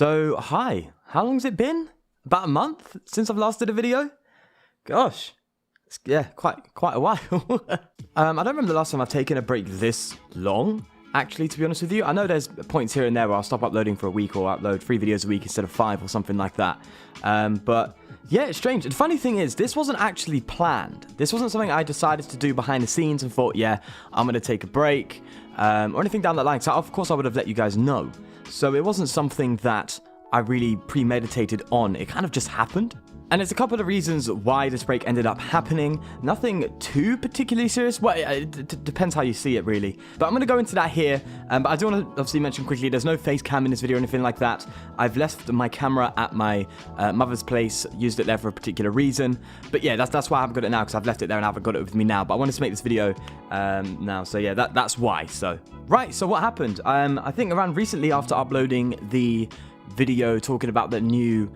So, hi. How long has it been? About a month since I've last did a video? Gosh. Yeah, quite a while. I don't remember the last time I've taken a break this long, actually, to be honest with you. I know there's points here and there where I'll stop uploading for a week or upload 3 videos a week instead of 5 or something like that. But yeah, it's strange. The funny thing is, this wasn't actually planned. This wasn't something I decided to do behind the scenes and thought, yeah, I'm going to take a break or anything down that line. So, of course, I would have let you guys know. So it wasn't something that I really premeditated on. It kind of just happened. And there's a couple of reasons why this break ended up happening. Nothing too particularly serious. Well, it depends how you see it, really. But I'm going to go into that here. But I do want to obviously mention quickly, there's no face cam in this video or anything like that. I've left my camera at my mother's place, used it there for a particular reason. But yeah, that's why I haven't got it now, because I've left it there and I haven't got it with me now. But I wanted to make this video now. So yeah, that's why. So right, so what happened? I think around recently after uploading the video talking about the new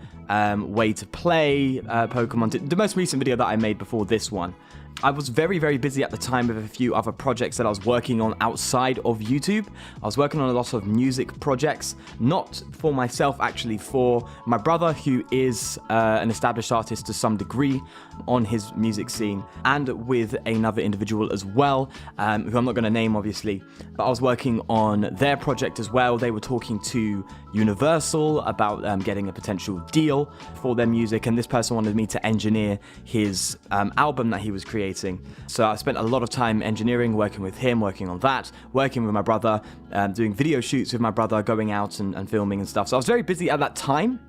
way to play Pokemon, the most recent video that I made before this one, I was very busy at the time with a few other projects that I was working on outside of YouTube. I was working on a lot of music projects, not for myself actually, for my brother, who is an established artist to some degree on his music scene, and with another individual as well, who I'm not going to name obviously, but I was working on their project as well. They were talking to Universal about getting a potential deal for their music, and this person wanted me to engineer his album that he was creating. So I spent a lot of time engineering, working with him, working on that, working with my brother, doing video shoots with my brother, going out and filming and stuff. So I was very busy at that time.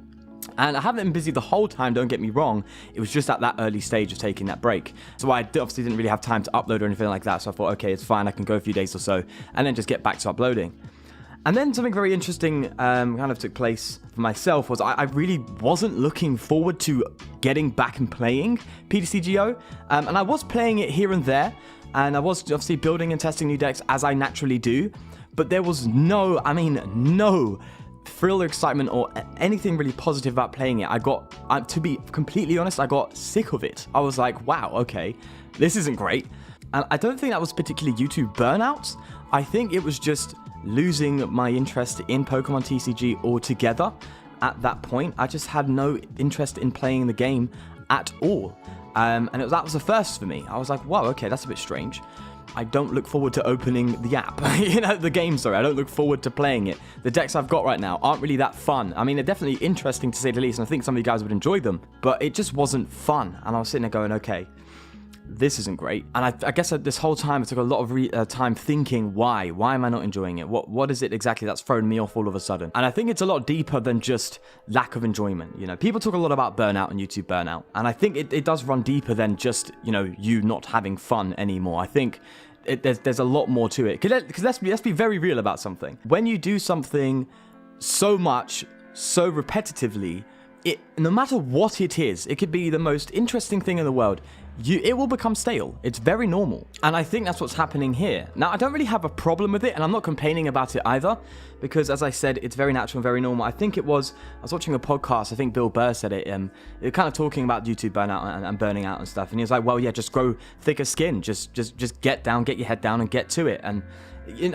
And I haven't been busy the whole time, don't get me wrong. It was just at that early stage of taking that break. So I obviously didn't really have time to upload or anything like that. So I thought, okay, it's fine. I can go a few days or so and then just get back to uploading. And then something very interesting kind of took place for myself was I really wasn't looking forward to getting back and playing PTCGO. And I was playing it here and there. And I was obviously building and testing new decks as I naturally do. But there was no thrill or excitement or anything really positive about playing it. To be completely honest, I got sick of it. I was like, wow, okay, this isn't great. And I don't think that was particularly YouTube burnout. I think it was just losing my interest in Pokemon TCG altogether. At that point, I just had no interest in playing the game at all. And that was a first for me. I was like, wow, okay, that's a bit strange. I don't look forward to opening the app, the game, sorry. I don't look forward to playing it. The decks I've got right now aren't really that fun. I mean, they're definitely interesting to say the least, and I think some of you guys would enjoy them, but it just wasn't fun. And I was sitting there going, okay, this isn't great. And I guess this whole time, I took a lot of time thinking, why? Why am I not enjoying it? What is it exactly that's thrown me off all of a sudden? And I think it's a lot deeper than just lack of enjoyment. You know, people talk a lot about burnout and YouTube burnout. And I think it does run deeper than just, you not having fun anymore. I think there's a lot more to it. Because let's be very real about something. When you do something so much, so repetitively, no matter what it is, it could be the most interesting thing in the world, it will become stale. It's very normal. And I think that's what's happening here. Now, I don't really have a problem with it, and I'm not complaining about it either, because as I said, it's very natural and very normal. I think I was watching a podcast, I think Bill Burr said it, they were kind of talking about YouTube burnout and burning out and stuff, and he was like, well, yeah, just grow thicker skin, just get your head down and get to it. And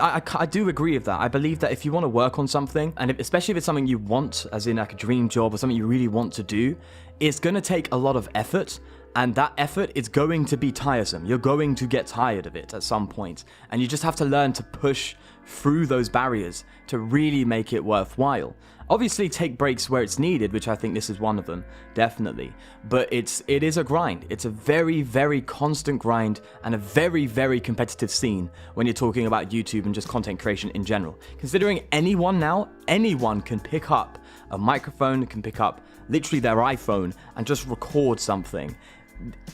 I do agree with that. I believe that if you want to work on something, and especially if it's something you want, as in like a dream job or something you really want to do, it's going to take a lot of effort. And that effort is going to be tiresome. You're going to get tired of it at some point. And you just have to learn to push through those barriers to really make it worthwhile. Obviously, take breaks where it's needed, which I think this is one of them, definitely. But it is a grind. It's a very constant grind and a very competitive scene when you're talking about YouTube and just content creation in general. Considering anyone can pick up a microphone, can pick up literally their iPhone and just record something.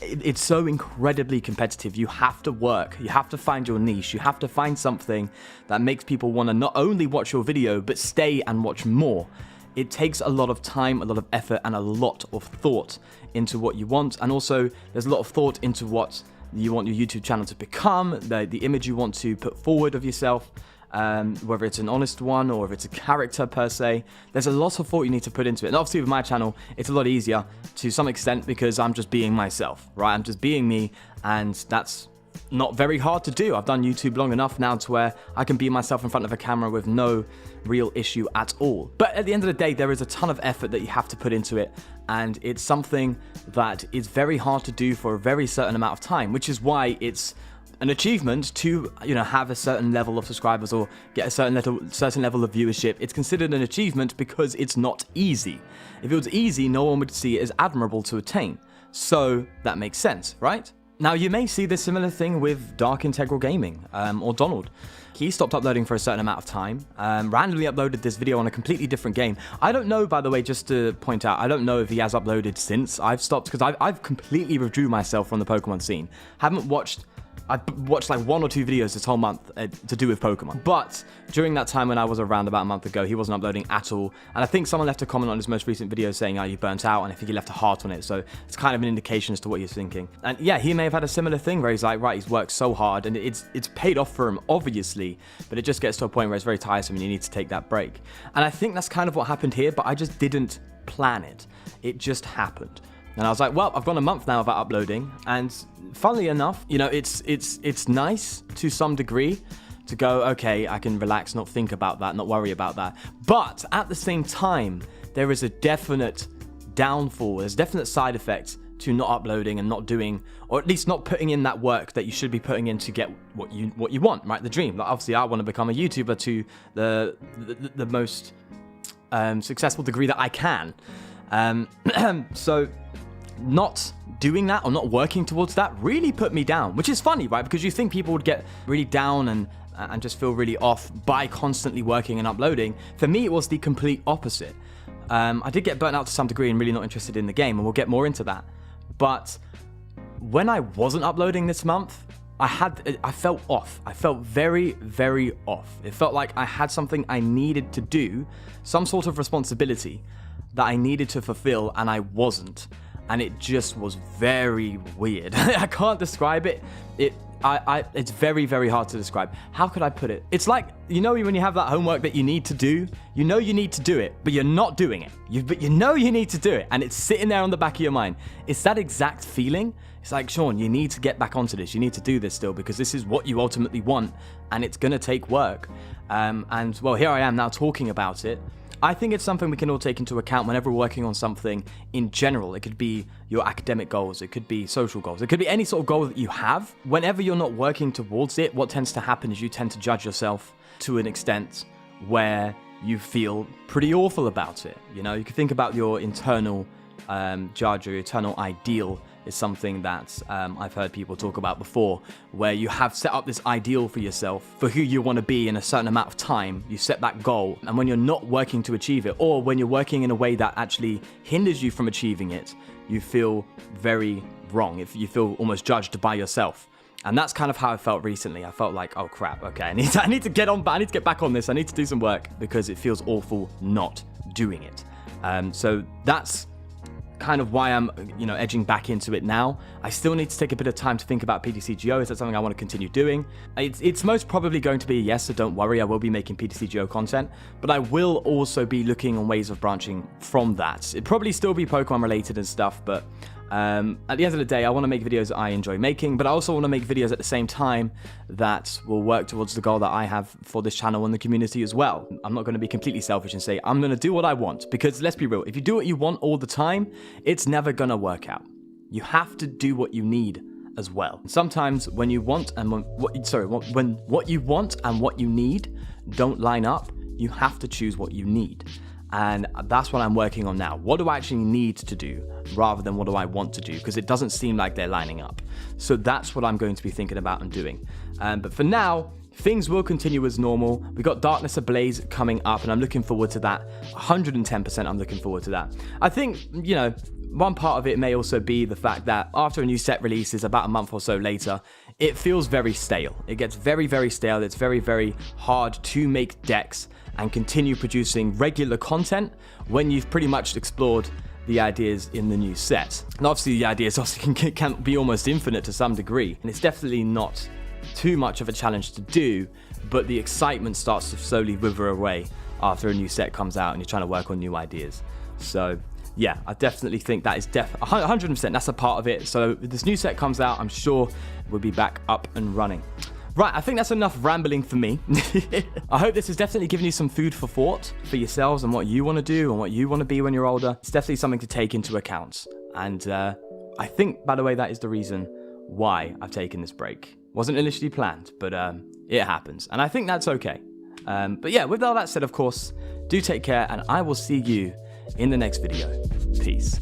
It's so incredibly competitive. You have to work, you have to find your niche, you have to find something that makes people want to not only watch your video, but stay and watch more. It takes a lot of time, a lot of effort, and a lot of thought into what you want. And also, there's a lot of thought into what you want your YouTube channel to become, the image you want to put forward of yourself. Whether it's an honest one or if it's a character per se, there's a lot of thought you need to put into it. And obviously with my channel, it's a lot easier to some extent because I'm just being myself, right? I'm just being me, and that's not very hard to do. I've done YouTube long enough now to where I can be myself in front of a camera with no real issue at all. But at the end of the day, there is a ton of effort that you have to put into it, and it's something that is very hard to do for a very certain amount of time, which is why it's an achievement to, you know, have a certain level of subscribers or get a certain level of viewership. It's considered an achievement because it's not easy. If it was easy, no one would see it as admirable to attain. So that makes sense, right? Now, you may see this similar thing with Dark Integral Gaming, or Donald. He stopped uploading for a certain amount of time, randomly uploaded this video on a completely different game. I don't know, by the way, just to point out, I don't know if he has uploaded since I've stopped, because I've completely withdrew myself from the Pokemon scene. I've watched like 1 or 2 videos this whole month to do with Pokemon. But during that time when I was around about a month ago, he wasn't uploading at all. And I think someone left a comment on his most recent video saying, oh, you burnt out, and I think he left a heart on it. So it's kind of an indication as to what he's thinking. And yeah, he may have had a similar thing where he's like, right, he's worked so hard and it's paid off for him, obviously, but it just gets to a point where it's very tiresome and you need to take that break. And I think that's kind of what happened here, but I just didn't plan it. It just happened. And I was like, well, I've gone a month now without uploading, and funnily enough, you know, it's nice to some degree to go, okay, I can relax, not think about that, not worry about that. But at the same time, there is a definite downfall, there's definite side effects to not uploading and not doing, or at least not putting in that work that you should be putting in to get what you want, right? The dream. Like, obviously, I want to become a YouTuber to the most successful degree that I can. So not doing that or not working towards that really put me down, which is funny, right? Because you think people would get really down and just feel really off by constantly working and uploading. For me, it was the complete opposite. I did get burnt out to some degree and really not interested in the game, and we'll get more into that. But when I wasn't uploading this month, I felt off. I felt very, very off. It felt like I had something I needed to do, some sort of responsibility that I needed to fulfill, and I wasn't. And it just was very weird. I can't describe it. It's very, very hard to describe. How could I put it? It's like, you know, when you have that homework that you need to do, you know you need to do it, but you're not doing it. But you know you need to do it, and it's sitting there on the back of your mind. It's that exact feeling. It's like, Sean, you need to get back onto this. You need to do this still, because this is what you ultimately want, and it's going to take work. And, well, here I am now talking about it. I think it's something we can all take into account whenever we're working on something in general. It could be your academic goals, it could be social goals, it could be any sort of goal that you have. Whenever you're not working towards it, what tends to happen is you tend to judge yourself to an extent where you feel pretty awful about it. You know, you can think about your internal judge or your internal ideal is something that I've heard people talk about before, where you have set up this ideal for yourself for who you want to be in a certain amount of time. You set that goal, and when you're not working to achieve it, or when you're working in a way that actually hinders you from achieving it, you feel very wrong. If you feel almost judged by yourself. And that's kind of how I felt recently. I felt like, oh crap, okay, I need to get on, I need to get back on this. I need to do some work because it feels awful not doing it. So that's kind of why I'm, you know, edging back into it now. I still need to take a bit of time to think about PTCGO. Is that something I want to continue doing? It's most probably going to be a yes, so don't worry, I will be making PTCGO content, but I will also be looking on ways of branching from that. It'd probably still be Pokemon related and stuff, but at the end of the day, I want to make videos that I enjoy making, but I also want to make videos at the same time that will work towards the goal that I have for this channel and the community as well. I'm not going to be completely selfish and say, I'm going to do what I want, because let's be real, if you do what you want all the time, it's never going to work out. You have to do what you need as well. Sometimes when you want and when what you want and what you need don't line up, you have to choose what you need. And that's what I'm working on now. What do I actually need to do rather than what do I want to do? Because it doesn't seem like they're lining up. So that's what I'm going to be thinking about and doing. But for now, things will continue as normal. We got Darkness Ablaze coming up, and I'm looking forward to that. 110% I'm looking forward to that. I think, you know, one part of it may also be the fact that after a new set releases about a month or so later, it feels very stale. It gets very, very stale. It's very, very hard to make decks and continue producing regular content when you've pretty much explored the ideas in the new set. And obviously the ideas also can be almost infinite to some degree, and it's definitely not too much of a challenge to do, but the excitement starts to slowly wither away after a new set comes out and you're trying to work on new ideas. So yeah, I definitely think that is 100%. That's a part of it. So if this new set comes out, I'm sure we'll be back up and running. Right, I think that's enough rambling for me. I hope this has definitely given you some food for thought for yourselves and what you want to do and what you want to be when you're older. It's definitely something to take into account. And I think, by the way, that is the reason why I've taken this break. Wasn't initially planned, but it happens. And I think that's okay. But yeah, with all that said, of course, do take care, and I will see you in the next video. Peace.